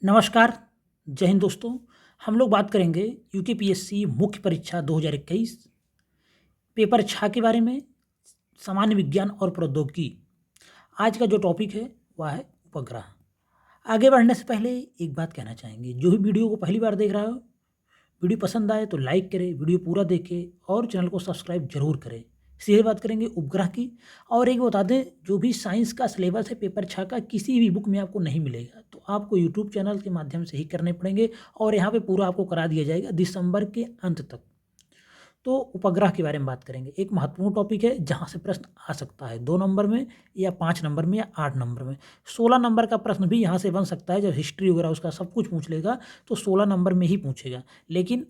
नमस्कार, जय हिंद दोस्तों। हम लोग बात करेंगे यूकेपीएससी मुख्य परीक्षा 2021 पेपर 6 के बारे में, सामान्य विज्ञान और प्रौद्योगिकी। आज का जो टॉपिक है वह है उपग्रह। आगे बढ़ने से पहले एक बात कहना चाहेंगे, जो भी वीडियो को पहली बार देख रहा हो, वीडियो पसंद आए तो लाइक करें, वीडियो पूरा देखें और चैनल को सब्सक्राइब जरूर करें। सीधे बात करेंगे उपग्रह की। और एक बता दें, जो भी साइंस का सिलेबस है पेपर 6 का किसी भी बुक में आपको नहीं मिलेगा, तो आपको यूट्यूब चैनल के माध्यम से ही करने पड़ेंगे और यहाँ पे पूरा आपको करा दिया जाएगा दिसंबर के अंत तक। तो उपग्रह के बारे में बात करेंगे। एक महत्वपूर्ण टॉपिक है जहाँ से प्रश्न आ सकता है 2 नंबर में या 5 नंबर में या 8 नंबर में। 16 नंबर का प्रश्न भी यहाँ से बन सकता है। जब हिस्ट्री वगैरह उसका सब कुछ पूछ लेगा तो 16 नंबर में ही पूछेगा, लेकिन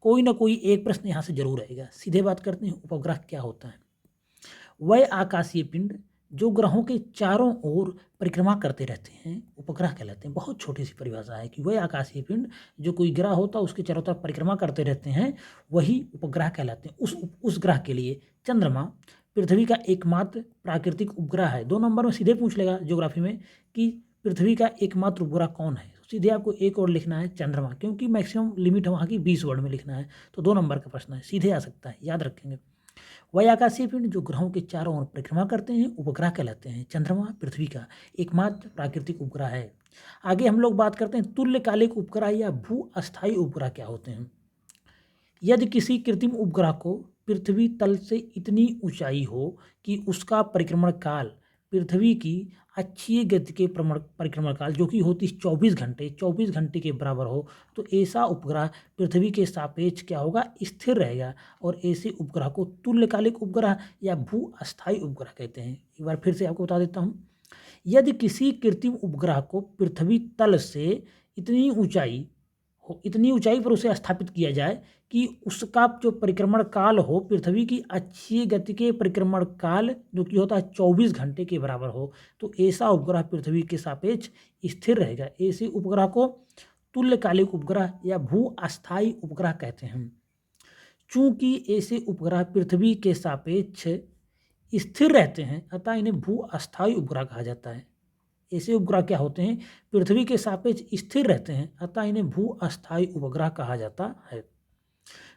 कोई ना कोई एक प्रश्न यहाँ से जरूर आएगा। सीधे बात करते हैं, उपग्रह क्या होता है। वह आकाशीय पिंड जो ग्रहों के चारों ओर परिक्रमा करते रहते हैं उपग्रह कहलाते हैं। बहुत छोटी सी परिभाषा है कि वह आकाशीय पिंड जो कोई ग्रह होता है उसके चारों तरफ परिक्रमा करते रहते हैं, वही उपग्रह कहलाते हैं। उस ग्रह के लिए चंद्रमा पृथ्वी का एकमात्र प्राकृतिक उपग्रह है। 2 नंबर में सीधे पूछ लेगा ज्योग्राफी में कि पृथ्वी का एकमात्र उपग्रह कौन है। सीधे आपको एक और लिखना है चंद्रमा, क्योंकि मैक्सिमम लिमिट है वहाँ की 20 वर्ड में लिखना है। तो 2 नंबर का प्रश्न है, सीधे आ सकता है, याद रखेंगे। वह आकाशीय पिंड जो ग्रहों के चारों ओर परिक्रमा करते हैं उपग्रह कहलाते हैं। चंद्रमा पृथ्वी का एकमात्र प्राकृतिक उपग्रह है। आगे हम लोग बात करते हैं तुल्यकालिक उपग्रह या भू अस्थायी उपग्रह क्या होते हैं। यदि किसी कृत्रिम उपग्रह को पृथ्वी तल से इतनी ऊंचाई हो कि उसका परिक्रमण काल पृथ्वी की अक्षीय गति के परिक्रमण काल जो कि होती 24 घंटे के बराबर हो, तो ऐसा उपग्रह पृथ्वी के सापेक्ष क्या होगा, स्थिर रहेगा। और ऐसे उपग्रह को तुल्यकालिक उपग्रह या भू अस्थायी उपग्रह कहते हैं। एक बार फिर से आपको बता देता हूँ। यदि किसी कृत्रिम उपग्रह को पृथ्वी तल से इतनी ऊंचाई पर उसे स्थापित किया जाए कि उसका जो परिक्रमण काल हो पृथ्वी की अक्षीय गति के परिक्रमण काल जो कि होता है 24 घंटे के बराबर हो, तो ऐसा उपग्रह पृथ्वी के सापेक्ष स्थिर रहेगा। ऐसे उपग्रह को तुल्यकालिक उपग्रह या भू अस्थायी उपग्रह कहते हैं। चूंकि ऐसे उपग्रह पृथ्वी के सापेक्ष स्थिर रहते हैं, अतः इन्हें भू अस्थायी उपग्रह कहा जाता है। ऐसे उपग्रह क्या होते हैं, पृथ्वी के सापेक्ष स्थिर रहते हैं, अतः इन्हें भू अस्थायी उपग्रह कहा जाता है।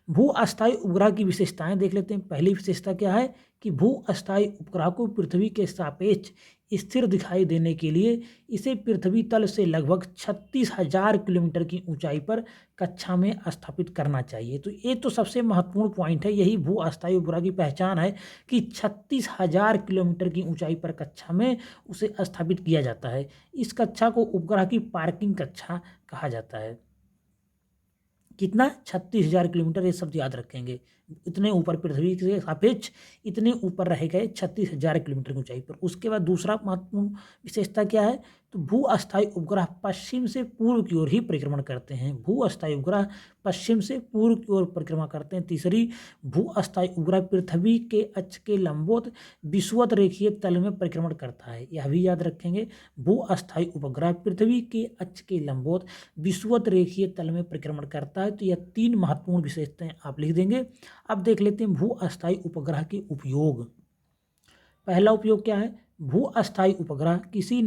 भू अस्थायी उपग्रह की विशेषताएं देख लेते हैं। पहली विशेषता क्या है कि भू अस्थायी उपग्रह को पृथ्वी के सापेक्ष स्थिर दिखाई देने के लिए इसे पृथ्वी तल से लगभग 36,000 किलोमीटर की ऊंचाई पर कक्षा में स्थापित करना चाहिए। तो ये तो सबसे महत्वपूर्ण पॉइंट है, यही भू अस्थायी उपग्रह की पहचान है कि 36,000 किलोमीटर की ऊंचाई पर कक्षा में उसे स्थापित किया जाता है। इस कक्षा को उपग्रह की पार्किंग कक्षा कहा जाता है। कितना, 36,000 किलोमीटर, ये सब याद रखेंगे। इतने ऊपर पृथ्वी के सापेक्ष इतने ऊपर रह गए 36,000 किलोमीटर की ऊंचाई पर। उसके बाद दूसरा महत्वपूर्ण विशेषता क्या है, तो भू अस्थायी उपग्रह पश्चिम से पूर्व की ओर ही परिक्रमण करते हैं। भू अस्थायी उपग्रह पश्चिम से पूर्व की ओर परिक्रमा करते हैं। तीसरी, भू अस्थायी उपग्रह पृथ्वी के अक्ष के लंबवत विषुवत रेखीय तल में परिक्रमण करता है। यह भी याद रखेंगे, भू अस्थायी उपग्रह पृथ्वी के अक्ष के लंबवत विषुवत रेखीय तल में परिक्रमण करता है। तो यह 3 महत्वपूर्ण विशेषताएं आप लिख देंगे। अब देख लेते हैं भू अस्थायी उपग्रह के उपयोग। पहला उपयोग क्या है, भू अस्थायी उपग्रह किसी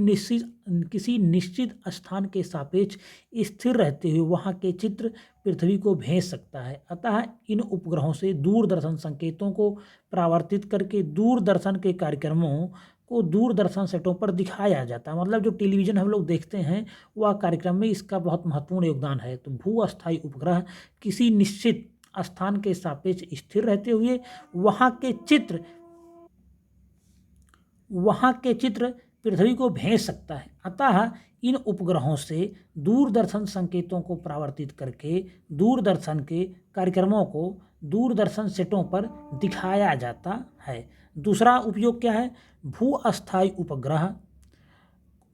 निश्चित स्थान के सापेक्ष स्थिर रहते हुए वहां के चित्र पृथ्वी को भेज सकता है। अतः इन उपग्रहों से दूरदर्शन संकेतों को परावर्तित करके दूरदर्शन के कार्यक्रमों को दूरदर्शन सेटों पर दिखाया जाता है। मतलब जो टेलीविज़न हम लोग देखते हैं वह कार्यक्रम में इसका बहुत महत्वपूर्ण योगदान है। तो भू अस्थायी उपग्रह किसी निश्चित स्थान के सापेक्ष स्थिर रहते हुए वहाँ के चित्र पृथ्वी को भेज सकता है। अतः इन उपग्रहों से दूरदर्शन संकेतों को परावर्तित करके दूरदर्शन के कार्यक्रमों को दूरदर्शन सेटों पर दिखाया जाता है। दूसरा उपयोग क्या है, भू अस्थायी उपग्रह,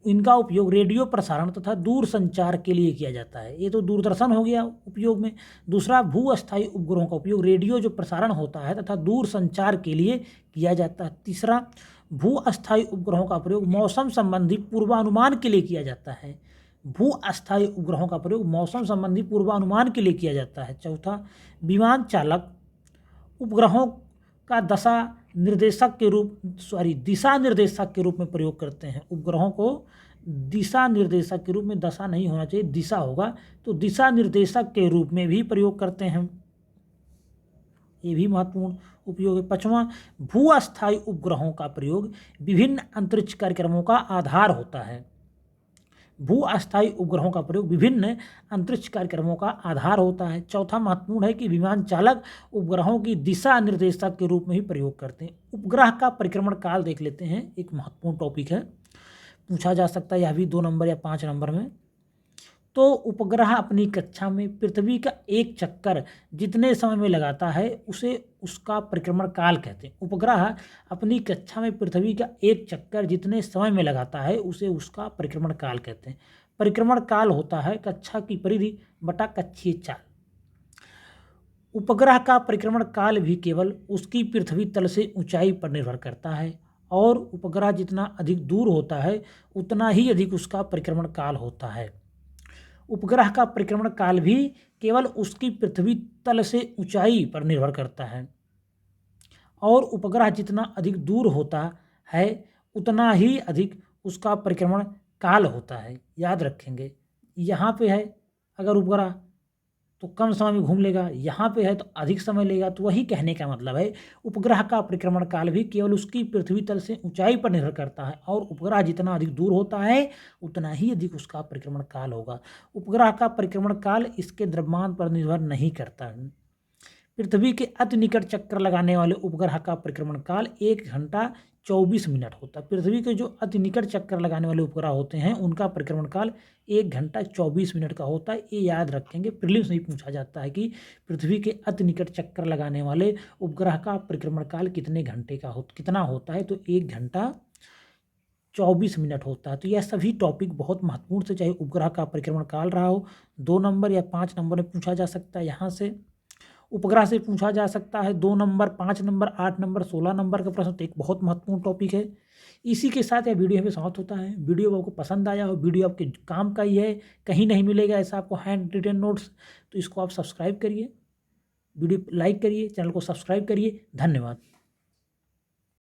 इनका उपयोग रेडियो प्रसारण तथा दूर संचार के लिए किया जाता है। ये तो दूरदर्शन हो गया उपयोग में। दूसरा, भू अस्थायी उपग्रहों का उपयोग रेडियो जो प्रसारण होता है तथा दूर संचार के लिए किया जाता है। तीसरा, भू अस्थायी उपग्रहों का प्रयोग मौसम संबंधी पूर्वानुमान के लिए किया जाता है। भू अस्थायी उपग्रहों का प्रयोग मौसम संबंधी पूर्वानुमान के लिए किया जाता है। चौथा, विमान चालक उपग्रहों का दिशा निर्देशक के रूप में प्रयोग करते हैं। उपग्रहों को दिशा निर्देशक के रूप में, दशा नहीं होना चाहिए, दिशा होगा, तो दिशा निर्देशक के रूप में भी प्रयोग करते हैं। ये भी महत्वपूर्ण उपयोग है। 5वां, भू अस्थायी उपग्रहों का प्रयोग विभिन्न अंतरिक्ष कार्यक्रमों का आधार होता है। भू अस्थायी उपग्रहों का प्रयोग विभिन्न अंतरिक्ष कार्यक्रमों का आधार होता है। चौथा महत्वपूर्ण है कि विमान चालक उपग्रहों की दिशा निर्देशक के रूप में ही प्रयोग करते हैं। उपग्रह का परिक्रमण काल देख लेते हैं, एक महत्वपूर्ण टॉपिक है, पूछा जा सकता है यह भी 2 नंबर या 5 नंबर में। तो उपग्रह अपनी कक्षा में पृथ्वी का एक चक्कर जितने समय में लगाता है उसे उसका परिक्रमण काल कहते हैं। उपग्रह अपनी कक्षा में पृथ्वी का एक चक्कर जितने समय में लगाता है उसे उसका परिक्रमण काल कहते हैं। परिक्रमण काल होता है कक्षा की परिधि बटा कक्षीय चाल। उपग्रह का परिक्रमण काल भी केवल उसकी पृथ्वी तल से ऊंचाई पर निर्भर करता है, और उपग्रह जितना अधिक दूर होता है उतना ही अधिक उसका परिक्रमण काल होता है। उपग्रह का परिक्रमण काल भी केवल उसकी पृथ्वी तल से ऊंचाई पर निर्भर करता है, और उपग्रह जितना अधिक दूर होता है उतना ही अधिक उसका परिक्रमण काल होता है। याद रखेंगे, यहाँ पे है अगर उपग्रह तो कम समय में घूम लेगा, यहाँ पे है तो अधिक समय लेगा। तो वही कहने का मतलब है उपग्रह का परिक्रमण काल भी केवल उसकी पृथ्वी तल से ऊंचाई पर निर्भर करता है, और उपग्रह जितना अधिक दूर होता है उतना ही अधिक उसका परिक्रमण काल होगा। उपग्रह का परिक्रमण काल इसके द्रव्यमान पर निर्भर नहीं करता है। पृथ्वी के अति निकट चक्कर लगाने वाले उपग्रह का परिक्रमण काल 1 घंटा 24 मिनट होता है। पृथ्वी के जो अति निकट चक्कर लगाने वाले उपग्रह होते हैं उनका परिक्रमण काल 1 घंटा 24 मिनट का होता है। ये याद रखेंगे, प्रीलिम्स में पूछा जाता है कि पृथ्वी के अति निकट चक्कर लगाने वाले उपग्रह का परिक्रमण काल कितने घंटे का कितना होता है, तो 1 घंटा 24 मिनट होता है। तो यह सभी टॉपिक बहुत महत्वपूर्ण से, चाहे उपग्रह का परिक्रमण काल रहा हो, 2 नंबर या 5 नंबर में पूछा जा सकता है। यहाँ से उपग्रह से पूछा जा सकता है 2 नंबर, 5 नंबर, 8 नंबर, 16 नंबर का प्रश्न, तो एक बहुत महत्वपूर्ण टॉपिक है। इसी के साथ यह वीडियो हमें समाप्त होता है। वीडियो आपको पसंद आया हो, वीडियो आपके काम का ही है, कहीं नहीं मिलेगा ऐसा आपको हैंड रिटन नोट्स, तो इसको आप सब्सक्राइब करिए, वीडियो लाइक करिए, चैनल को सब्सक्राइब करिए। धन्यवाद।